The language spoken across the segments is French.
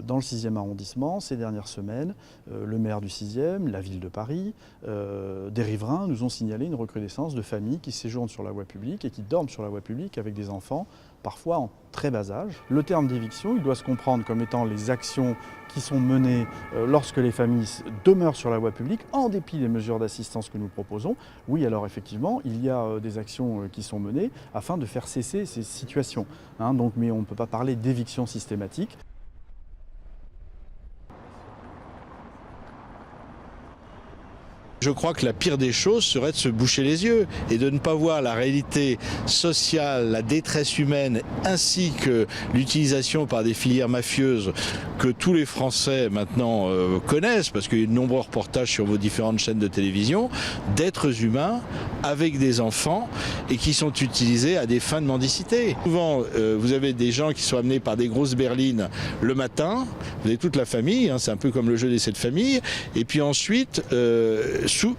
Dans le 6e arrondissement, ces dernières semaines, le maire du 6e, la ville de Paris, des riverains nous ont signalé une recrudescence de familles qui séjournent sur la voie publique et qui dorment sur la voie publique avec des enfants, parfois en très bas âge. Le terme d'éviction, il doit se comprendre comme étant les actions qui sont menées lorsque les familles demeurent sur la voie publique, en dépit des mesures d'assistance que nous proposons. Oui, alors effectivement, il y a des actions qui sont menées afin de faire cesser ces situations. Mais on ne peut pas parler d'éviction systématique. Je crois que la pire des choses serait de se boucher les yeux et de ne pas voir la réalité sociale, la détresse humaine, ainsi que l'utilisation par des filières mafieuses que tous les Français maintenant connaissent, parce qu'il y a de nombreux reportages sur vos différentes chaînes de télévision, d'êtres humains avec des enfants et qui sont utilisés à des fins de mendicité. Souvent, vous avez des gens qui sont amenés par des grosses berlines le matin, vous avez toute la famille, c'est un peu comme le jeu des 7 familles, et puis ensuite,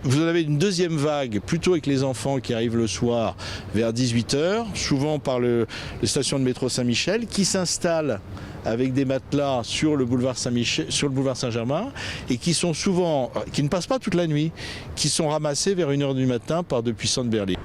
vous en avez une deuxième vague, plutôt avec les enfants qui arrivent le soir vers 18h, souvent par les stations de métro Saint-Michel, qui s'installent avec des matelas sur le boulevard Saint-Germain et qui sont souvent, qui ne passent pas toute la nuit, qui sont ramassés vers 1h du matin par de puissantes berlines.